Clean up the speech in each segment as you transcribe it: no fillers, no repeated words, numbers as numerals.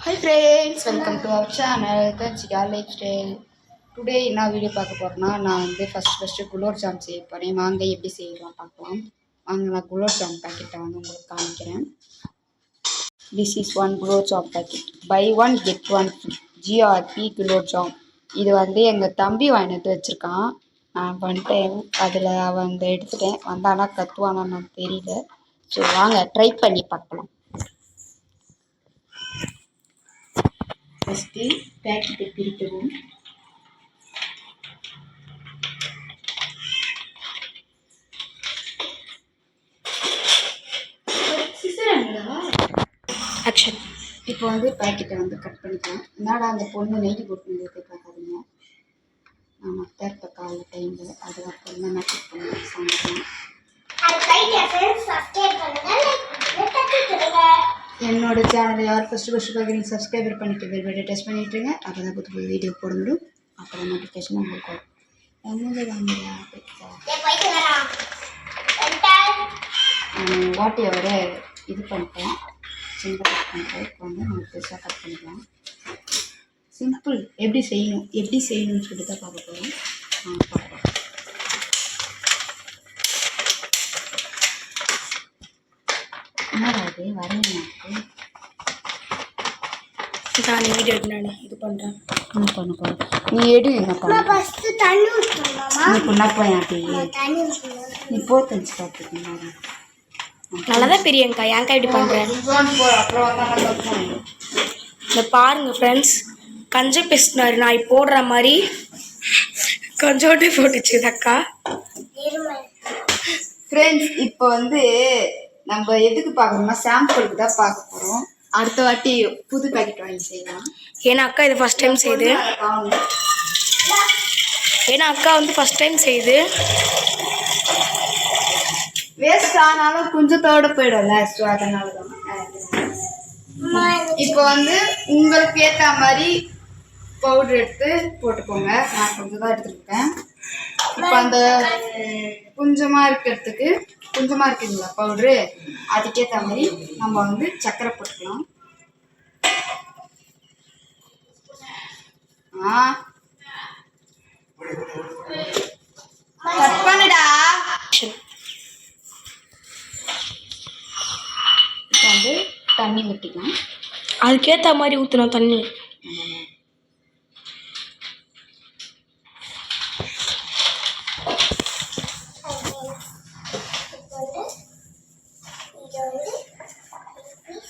Hi friends, welcome to our channel Kanchika Lifestyle. Today என்ன video பார்க்க போறேன்னா நான் வந்து ஃபர்ஸ்ட் குலோப் ஜாம் செய்ய போறேன். வாங்க எப்படி செய்யலாம் பார்க்கலாம். வாங்க நான் குலோப் ஜாம் பாக்கெட்டை வந்து உங்களுக்கு காமிக்கிறேன். This is one gulab jam packet. Buy one get one free. GRP gulab jam. இது வந்து எங்கள் தம்பி வாங்கிட்டு வச்சுருக்கான். நான் பண்ணிட்டேன். அதில் அவன் வந்து எடுத்துட்டேன். வந்தானா கத்துவானான்னு தெரியல. ஸோ வாங்க ட்ரை பண்ணி பார்க்கலாம். ஃபஸ்ட்டு பேக்கெட்டை பிரிக்கவும். ஆக்ஷன். இப்போ வந்து பேக்கெட்டை வந்து கட் பண்ணிக்கலாம். என்னடா அந்த பொண்ணு நெய்டி போட்டு பார்க்காதீங்க. நான் மற்ற இப்போ காலைல டைமில் அதுக்கப்புறம் தான் நான் கட் பண்ணி சமைக்கிறேன். என்னோட சேனலை யார் ஃபஸ்ட்டு பார்க்குறீங்க சப்ஸ்கிரைபர் பண்ணிட்டு பெல் டெஸ்ட் பண்ணிட்டுருங்க. அப்போ தான் புது புது வீடியோ போட முடியும். அப்புறம் நோட்டிஃபிகேஷன் உங்களுக்கு வரும். வாட்டி அவரை இது பண்ணிட்டேன். சின்ன கட் பண்ணிட்டேன். இப்போ வந்து நம்ம பெருசாக கட் பண்ணிக்கலாம். சிம்பிள். எப்படி செய்யணும்னு சொல்லிட்டு தான் பார்க்க போகிறோம். பார்க்கலாம். என்னடா அது வரையினாக்கு நான் வீடியோ எடுத்து இது பண்ணுறேன். பண்ண போகிறேன். நீ எடு என்ன பண்ண நீ புண்ணாப்போயாட்டி நீ போத்தஞ்சு பார்த்துக்கீங்க. நல்லாதான் பெரியங்கா ஏங்கா இப்படி பண்ணுறேன். இந்த பாருங்கள் ஃப்ரெண்ட்ஸ், கஞ்சம் பேசினாரு நான் போடுற மாதிரி கொஞ்சோண்டு போட்டுச்சு அக்கா. ஃப்ரெண்ட்ஸ் இப்போ வந்து நம்ம எதுக்கு பார்க்கணும்னா சாம்பிளுக்கு தான் பார்க்க போகிறோம். அடுத்த வாட்டி புது பேக்கெட் வாங்கி செய்யலாம். ஏன்னா அக்கா இது ஃபஸ்ட் டைம் செய்யுது. வேஸ்ட் ஆனாலும் கொஞ்சத்தோட போயிடும்ல. ஸோ அதனால தான். இப்போ வந்து உங்களுக்கு ஏற்ற மாதிரி பவுடர் எடுத்து போட்டுக்கோங்க. நான் கொஞ்சம் தான் எடுத்துருக்கேன். இப்போ அந்த கொஞ்சமாக இருக்குங்களா பவுட்ரு, அதுக்கேற்ற மாதிரி நம்ம வந்து சர்க்கரை போட்டுக்கலாம். கட் பண்ணுடா. இப்போ வந்து தண்ணி ஊற்றிக்கலாம். அதுக்கேற்ற மாதிரி ஊற்றணும் தண்ணி.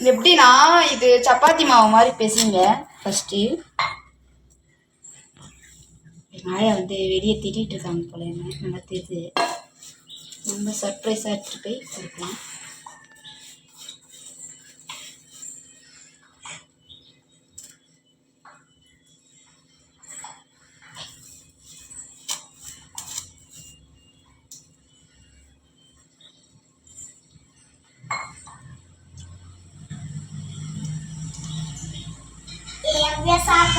எப்படின்னா இது சப்பாத்தி மாவு மாதிரி பேசுங்க. ஃபஸ்ட்டு நாயை வந்து வெளியே திட்டிகிட்டு இருக்காங்க போல. என்ன நல்லா தெரியுது. ரொம்ப சர்ப்ரைஸாக எடுத்துகிட்டு போய் கொடுக்கலாம்.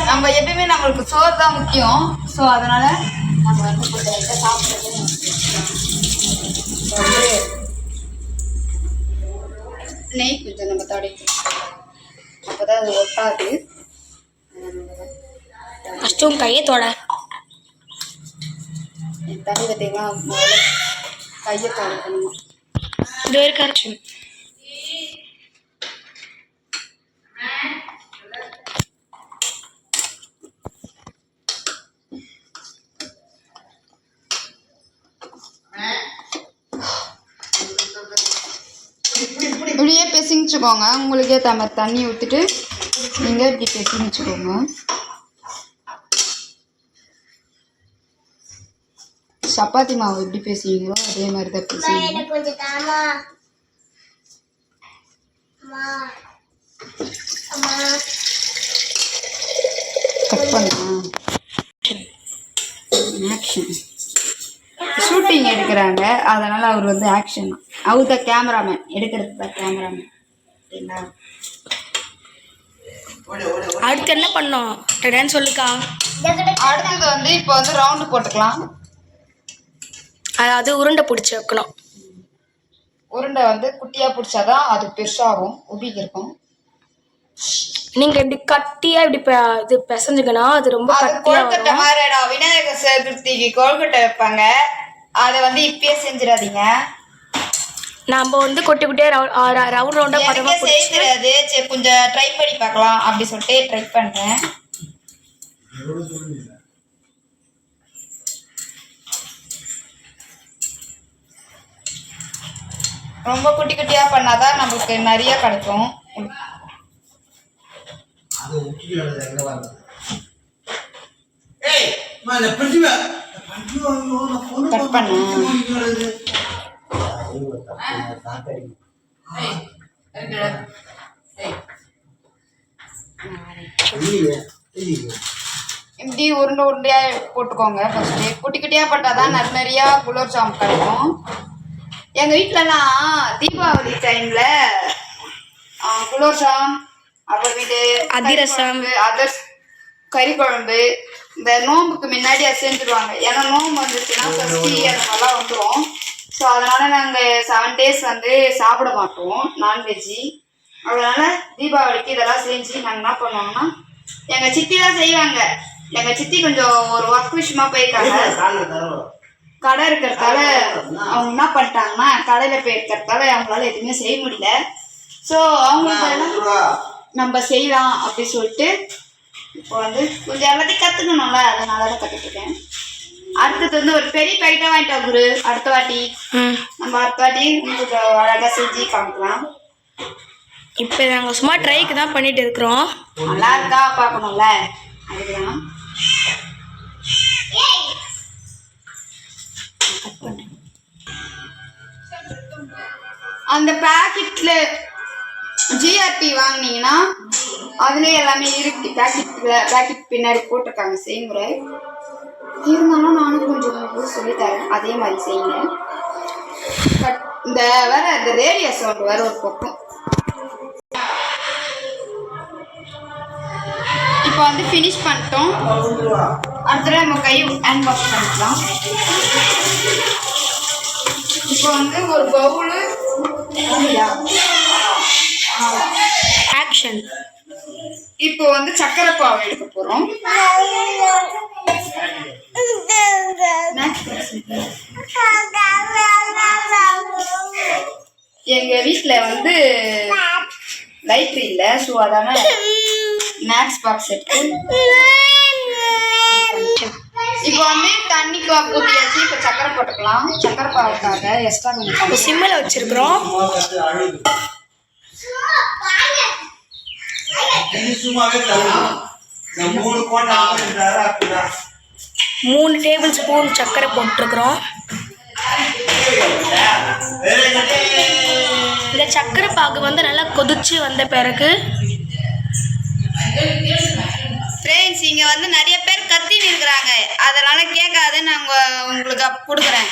நம்ம எப்பயுமே நம்மளுக்கு சோறு தான் முக்கியம். ஸோ அதனால நம்ம வந்து கொஞ்சம் சாப்பிட்றது வந்து நெய் கொஞ்சம் நம்ம தடவிக்கலாம். அப்போ தான் அது ஒட்டாது. ஃபஸ்ட்டும் கையை தொட. என் தண்ணி பார்த்தீங்கன்னா முதல்ல கையை தொடக்கணுமா. இது ஒரு கரெக்ஷன். இப்படியே பிசைஞ்சுக்கோங்க. உங்களுக்கு ஏற்ற மாதிரி தண்ணி ஊற்றிட்டு நீங்கள் இப்படி பிசைஞ்சுக்கோங்க. சப்பாத்தி மாவு எப்படி பேசுவீங்களோ அதே மாதிரி தான் பேசுவீங்க. கட் பண்ணா ஆக்ஷன். ஷூட்டிங் எடுக்கிறாங்க, அதனால அவர் வந்து ஆக்ஷன். அவர் தான் கேமராமேன், எடுக்கிறது தான் கேமராமேன். அடுத்து என்ன பண்ணோம் டேன்னு சொல்லுக்கா. அடுத்தது வந்து இப்போ வந்து ரவுண்டு போட்டுக்கலாம். அதாவது உருண்டை பிடிச்சி வைக்கணும். உருண்டை வந்து குட்டியாக பிடிச்சாதான் அது பெருசாகும், உபிக்கு இருக்கும். நீங்க இப்படி கட்டியா இப்படி இது பிசைஞ்சுக்கணும், அது ரொம்ப அது கட்டியா கொழுக்கட்டை வரும். மாதிரிடா, விநாயகர் சதுர்த்திக்கு கொழுக்கட்டை வைப்பாங்க, அதை வந்து இப்பயே செஞ்சிடாதீங்க. நம்ம வந்து குட்டி குட்டியா ரவுண்ட் ரவுண்டா பதமா எனக்கே செய்ய தெரியாது, சரி கொஞ்சம் ட்ரை பண்ணி பார்க்கலாம் அப்படி சொல்லிட்டு ட்ரை பண்றேன். ரொம்ப குட்டி குட்டியா பண்ணாதான் நம்மளுக்கு நிறைய கிடைக்கும். கட் பண்ண இப்படி உருண்டை உருண்டையா போட்டுக்கோங்க. ஃபர்ஸ்ட் குட்டி குட்டியா போட்டாதான் நிறைய குலோப் ஜாம் கிடைக்கும். எங்க வீட்டுலலாம் தீபாவளி டைம்ல குலோப் ஜாம், அப்புறமேட்டு அதிரசம், கறி குழம்பு, இந்த நோம்புக்கு முன்னாடி அதை செஞ்சுருவாங்க. ஏன்னா நோம்பு வந்துச்சுன்னா சஷ்டி அந்த மாதிரிலாம் வந்துடும். ஸோ அதனால நாங்கள் 7 days வந்து சாப்பிட மாட்டோம் நான்வெஜ்ஜி. அதனால தீபாவளிக்கு இதெல்லாம் செஞ்சு நாங்கள் என்ன பண்ணுவோம்னா, எங்கள் சித்தி தான் செய்வாங்க. எங்கள் சித்தி கொஞ்சம் ஒரு ஒர்க் விஷயமா போயிருக்காங்க, கடை இருக்கிறதால அவங்க என்ன பண்ணிட்டாங்கன்னா, கடையில் போயிருக்கிறதால அவங்களால எதுவுமே செய்ய முடியல. ஸோ அவங்களுக்கு நம்ம செய்யலாம் அப்படி சொல்லிட்டு இப்போ வந்து கொஞ்சம் எல்லாத்தையும் கற்றுக்கணும்ல, அதனால தான் கற்றுட்ருக்கேன். அடுத்தது வந்து ஒரு பெரிய பைட்டா வாங்கிட்டா குரு, அடுத்த வாட்டி நம்ம அடுத்த வாட்டி கொஞ்சம் அழகாக செஞ்சு காமிக்கலாம். இப்போ நாங்கள் சும்மா ட்ரைக்கு தான் பண்ணிட்டு இருக்கிறோம். நல்லா இருக்கா பார்க்கணும்ல, அதுக்குதான். அந்த பேக்கெட்ல ஜிஆர்பி வாங்கினீங்கன்னா அதுலேயே எல்லாமே இருக்கு. பேக்கெட் பின்னாடி போட்டிருக்காங்க செய்முறை. இருந்தாலும் நானும் கொஞ்சம் உங்களுக்கு சொல்லித்தரேன், அதே மாதிரி செய்யுங்க. பட் இந்த வேற இந்த ரேடியோ சவுண்ட் வேற ஒரு பக்கம். இப்போ வந்து ஃபினிஷ் பண்ணிட்டோம். அடுத்த நம்ம கை ஹேண்ட் வாஷ் பண்ணிக்கலாம். இப்போ வந்து ஒரு பவுலு ஆக்ஷன். இப்போ வந்து சக்கரை பாவு எடுக்க போறோம். எங்க வீட்டுல வந்து லைட் இல்ல, ஸோ அதான ஸ்நாக்ஸ் பாக்ஸ் எடுத்து இப்போ வந்து தண்ணி ஊற்றியாச்சு. இப்போ சக்கரை போட்டுக்கலாம். சக்கரை பாவுக்காக எக்ஸ்ட்ரா கொஞ்சம் சிம்மில் வச்சிருக்கிறோம். 3 டேபிள் ஸ்பூன் சர்க்கரை போட்டிருக்கிறோம். இந்த சர்க்கரை பாகு வந்து நல்லா கொதிச்சு வந்த பிறகு ஃப்ரெண்ட்ஸ், இங்கே வந்து நிறைய பேர் கத்தின்னு இருக்கிறாங்க, அதனால கேட்காது, நாங்கள் உங்களுக்கு கொடுக்குறேன்.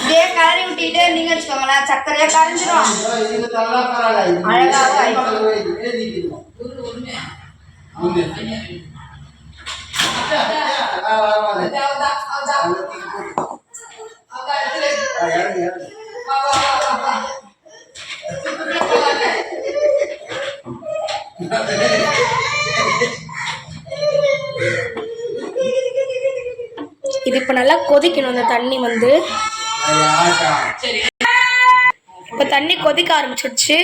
இதே கலரி விட்டுட்டு நீங்க வச்சுக்கோங்களேன், சர்க்கரையா கரைஞ்சிரும், அழகாக இது இப்போ நல்லா கொதிக்கணும். இந்த தண்ணி வந்து இப்போ தண்ணி கொதிக்க ஆரம்பிச்சிடுச்சு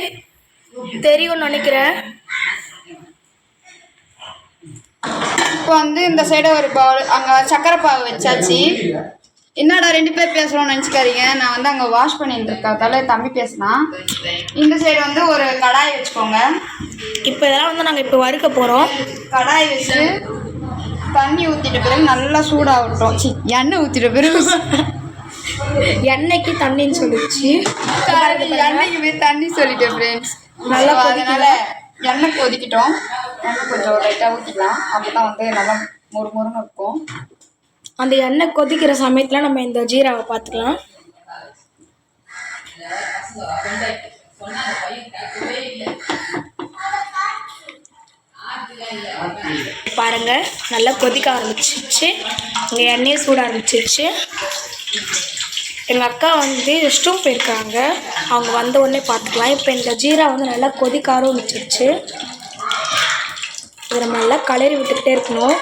தெரியும்னு நினைக்கிறேன். இப்போ வந்து இந்த சைடு ஒரு பவுல், அங்கே சக்கரை பாவு வச்சாச்சு. என்னடா 2 பேர் பேசுகிறோம்னு நினச்சிக்காதீங்க, நான் வந்து அங்கே வாஷ் பண்ணிட்டு இருக்கதால தம்பி பேசினா. இந்த சைடு வந்து ஒரு கடாய் வச்சுக்கோங்க. இப்போ இதெல்லாம் வந்து நாங்கள் இப்போ வறுக்க போகிறோம். கடாய் வச்சு தண்ணி ஊற்றிட்ட பிறகு நல்லா சூடாகட்டும். எண்ணெய் ஊற்றிட்ட பிறகு எண்ணெய்க்கு தண்ணின்னு சொல்லிடுச்சு. எண்ணெய்க்கு போய் தண்ணி சொல்லிட்டேன் ஃப்ரெண்ட்ஸ். நல்லா அதனால எண்ணெய் கொதிக்கிட்டோம். எண்ணெய் கொஞ்சம் லைட்டாக ஊற்றிக்கலாம், அப்போதான் வந்து நல்லா மொறுமொறுன்னு இருக்கும். அந்த எண்ணெய் கொதிக்கிற சமயத்தில் நம்ம இந்த ஜீராவை பார்த்துக்கலாம். பாருங்கள் நல்லா கொதிக்க ஆரம்பிச்சிச்சு. இங்கே எண்ணெயை சூட ஆரம்பிச்சிச்சு. எங்கள் அக்கா வந்து ரெஸ்ட் ரூம் போயிருக்காங்க. அவங்க வந்த உடனே பார்த்துக்கலாம். இப்போ இந்த ஜீரா வந்து நல்லா கொதிக்க ஆரம்பிச்சிருச்சு. இதை நம்ம நல்லா கலரி விட்டுக்கிட்டே இருக்கணும்.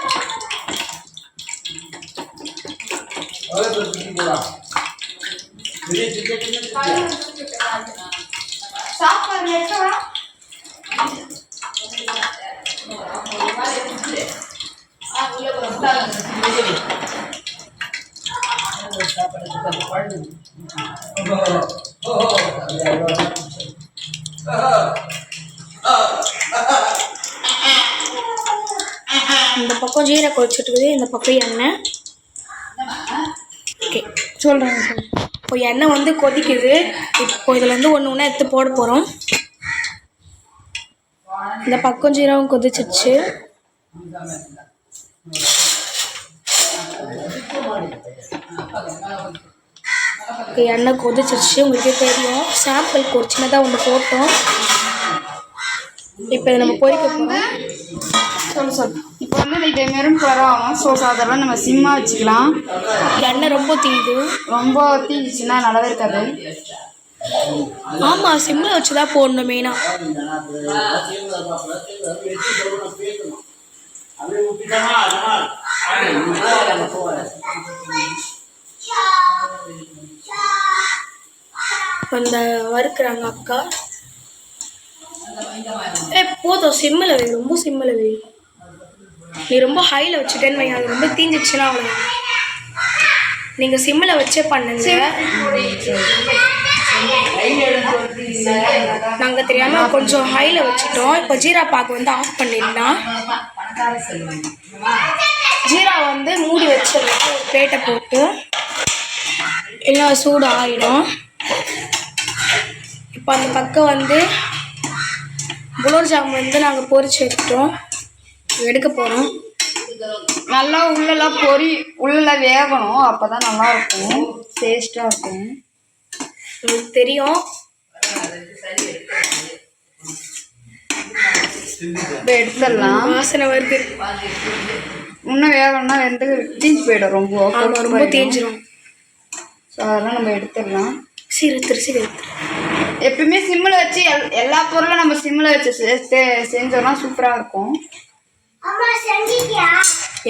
இந்த பக்கம் ஜீரா கொதிச்சுட்டு இருக்குது, இந்த பக்கம் எண்ணெய். ஓகே சொல்கிறேன். இப்போ எண்ணெய் வந்து கொதிக்குது. இப்போ இதில் வந்து ஒன்று ஒன்றா எடுத்து போட போகிறோம். இந்த பக்கம் ஜீராவும் கொதிச்சிருச்சு. எண்ணெய் கொதிச்சிருச்சு, உங்களுக்கே தெரியும். சாம்பிளுக்கு ஒரு சின்னதாக ஒன்று போட்டோம். இப்போ இதை நம்ம பொரிக்க போகிறோம். இப்போ வந்து இது மெரூன் கலராக ஆகும். ஸோ அதெல்லாம் நம்ம சிம்மாக வச்சுக்கலாம். எண்ணெய் ரொம்ப தீயுது. ரொம்ப தீஞ்சிச்சுன்னா நல்லாவே இருக்காது. ஆமாம், சிம்மில் வச்சு தான் போடணும் மெயினாக. இந்த வறுக்கிறாங்க அக்கா. போதும், சிம்மில் வை, ரொம்ப சிம்மில் வை. நீ ரொம்ப ஹையில் வச்சுட்டேன்னு வைங்க, அது ரொம்ப தீஞ்சிச்சுன்னா அவ்வளோ. நீங்கள் சிம்மில் வச்சே பண்ணுங்க. நாங்கள் தெரியாமல் கொஞ்சம் ஹையில் வச்சுட்டோம். இப்போ ஜீரா பாக்கு வந்து ஆஃப் பண்ணிடலாம். ஜீரா வந்து மூடி வச்சிடலாம் ஒரு பிளேட்டை போட்டு, இல்லை சூடு ஆகிடும். இப்போ அந்த பக்கம் வந்து குலோப் ஜாமுன் வந்து நாங்கள் பொரிச்சு எடுத்துட்டோம், எடுக்க போகிறோம். நல்லா உள்ளெல்லாம் உள்ளெல்லாம் வேகணும். அப்போ தான் நல்லாயிருக்கும், டேஸ்ட்டாக இருக்கும். உங்களுக்கு தெரியும். இப்போ எடுத்துடலாம். வாசனை வருது. இன்னும் வேகணும்னா வந்து தீஞ்சு போயிடும். ரொம்ப தேஞ்சிடும். ஸோ அதெல்லாம் நம்ம எடுத்துடலாம். சீரத்துரு எப்பயுமே சிம்மில் வச்சு எல்லா பொருளும் நம்ம சிம்மில் வச்சு செஞ்சோம்னா சூப்பராக இருக்கும்.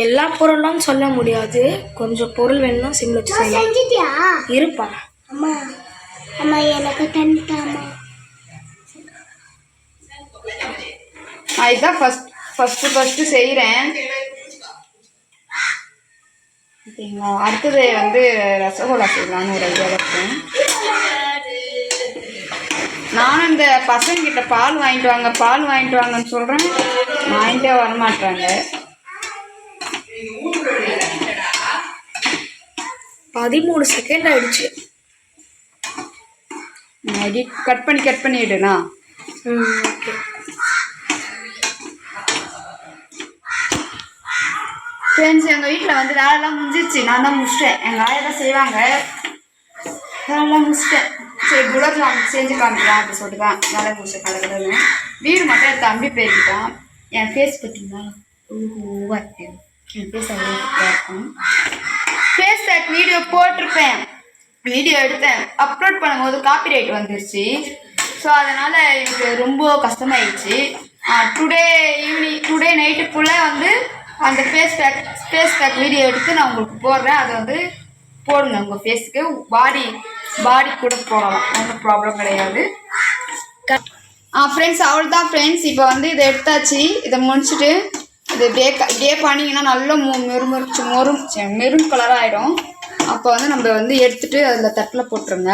எல்லா பொருளும் சொல்ல முடியாது, கொஞ்சம் பொருள் வேணும்னா சிம்மில் வச்சு செய்யலாம். இருப்பா அம்மா, அம்மா எனக்கு தந்துட்டாமா. நான் இதான் ஃபஸ்ட்டு செய்கிறேன். ஓகேங்களா? அடுத்தது வந்து ரசகுல்லா செய்யலான்னு ஒரு ஐடியா இருக்கேன். நானும் இந்த பசங்கிட்ட பால் வாங்கிட்டு வாங்கன்னு சொல்கிறேன், வாங்கிட்டே வரமாட்டாங்க. 13 செகண்ட் ஆயிடுச்சு. கட் பண்ணிடுண்ணா. ஓகே ஃப்ரெண்ட்ஸ், எங்கள் வீட்டில் வந்து வேலைலாம் முடிஞ்சிச்சு. நான் தான் முடிச்சிட்டேன். எங்கள் ஆயா தான் செய்வாங்க. வேலைலாம் முடிச்சிட்டேன். சரி, குலோப் ஜாமுன் செஞ்சு காமிக்கலாம் அப்படி சொல்லிட்டு தான் வேலை முடிச்சேன். கலகலன்னு வீடு மட்டும் என் தம்பி போயிருக்கான். என் ஃபேஸ் பார்த்தீங்களா, என் ஃபேஸ் அவ்வளோ இருக்கும். ஃபேஸ் பேக் வீடியோ போட்டிருப்பேன், வீடியோ எடுத்தேன். அப்லோட் பண்ணும்போது காப்பிரைட் வந்துருச்சு. ஸோ அதனால் எனக்கு ரொம்ப கஷ்டமாயிடுச்சு. டுடே நைட்டுக்குள்ளே வந்து அந்த ஃபேஸ் பேக் வீடியோ எடுத்து நான் உங்களுக்கு போடுறேன். அதை வந்து போடுங்க உங்கள் ஃபேஸுக்கு. பாடி கூட போடலாம், ஒன்றும் ப்ராப்ளம் கிடையாது. ஃப்ரெண்ட்ஸ், அவ்வளோதான் ஃப்ரெண்ட்ஸ். இப்போ வந்து இதை எடுத்தாச்சு. இதை முடிச்சுட்டு இது இப்படியே பண்ணிங்கன்னா நல்லா மெரூன் கலராக ஆகிடும். அப்போ வந்து நம்ம வந்து எடுத்துகிட்டு அதில் தட்டில் போட்டுருங்க.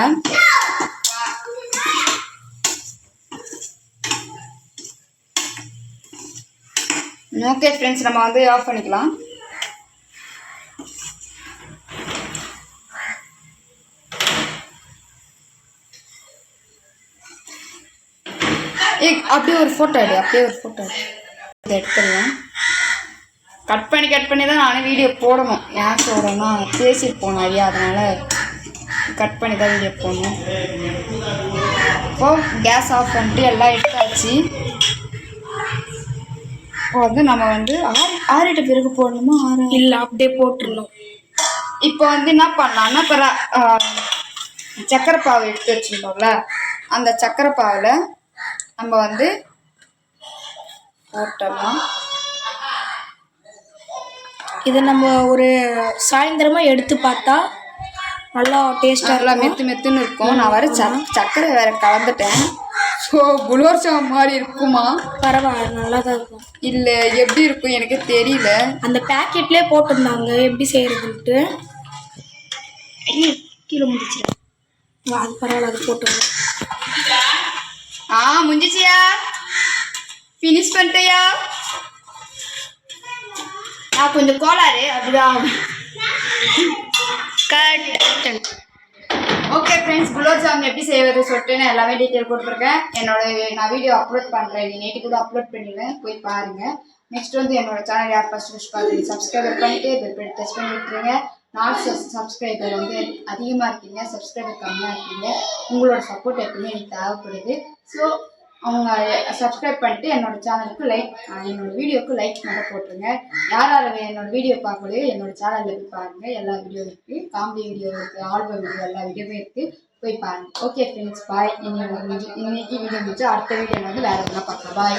ஓகே ஃப்ரெண்ட்ஸ், நம்ம வந்து ஆஃப் பண்ணிக்கலாம். அப்படியே ஒரு ஃபோட்டோ இதை எடுத்துடலாம். கட் பண்ணி தான் நானே வீடியோ போடணும். ஏன் சொல்கிறேன்னா பேசியிருப்போம் நிறையா, அதனால் கட் பண்ணி தான் வீடியோ போடணும். இப்போது கேஸ் ஆஃப் பண்ணிட்டு எல்லாம் எடுத்தாச்சு. இப்போ வந்து நம்ம வந்து ஆறிட்ட பிறகு போடணுமா இல்லை அப்படியே போட்டுடணும். இப்போ வந்து என்ன பண்ணலாம்னா இப்போ சக்கரை பாவு எடுத்து வச்சுருந்தோம்ல, அந்த சக்கரை பாவில் நம்ம வந்து போட்டலாம். இதை நம்ம ஒரு சாயந்தரமாக எடுத்து பார்த்தா நல்லா டேஸ்ட்டாக நல்லா மெத்துன்னு இருக்கும். நான் வர சக்கரை வேற கலந்துட்டேன். ஸோ குலோப் ஜாம் மாதிரி இருக்குமா? பரவாயில்ல, நல்லா தான் இருக்கும். இல்லை எப்படி இருக்கும் எனக்கு தெரியல. அந்த பேக்கெட்லேயே போட்டிருந்தாங்க எப்படி செய்கிறதுன்ட்டு. கீழே முடிச்சு அது பரவாயில்ல, அது போட்டுருங்க. முடிஞ்சிச்சியா? ஃபினிஷ் பண்ணிட்டியா? கொஞ்சம் கோளாறு அப்படிதான். ஓகே ஃப்ரெண்ட்ஸ், குலோப் ஜாம் எப்படி செய்வது சொல்லிட்டு நான் எல்லாமே டீட்டெயில் கொடுத்துருக்கேன். நான் வீடியோ அப்லோட் பண்ணுறேன், நேற்று கூட அப்லோட் பண்ணிடுவேன், போய் பாருங்கள். நெக்ஸ்ட் வந்து என்னோட சேனல் யார் ஃபஸ்ட் பார்த்து சப்ஸ்கிரைபர் பண்ணிட்டு பெல் டச் பண்ணி விட்டுருங்க. சப்ஸ்கிரைபர் வந்து அதிகமாக இருக்கீங்க, சப்ஸ்கிரைபர் கம்மியாக இருக்கீங்க. உங்களோட சப்போர்ட் எப்பவுமே எனக்கு தேவைப்படுது. ஸோ அவங்க சப்ஸ்கிரைப் பண்ணிட்டு என்னோட சேனலுக்கு என்னோட வீடியோக்கு லைக் மட்டும் போட்டுருங்க. யார் என்னோட வீடியோ பார்க்கலையோ என்னோட சேனலில் போய் பாருங்கள். எல்லா வீடியோ இருக்குது, காமெடி வீடியோ இருக்குது, ஆல்பம் வீடியோ, எல்லா வீடியோவும் இருக்குது, போய் பாருங்கள். ஓகே ஃப்ரெண்ட்ஸ், பாய். இன்னைக்கு வீடியோ முடிச்சு அடுத்த வீடியோ வந்து வேறு எதுனா பார்க்கலாம். பாய்.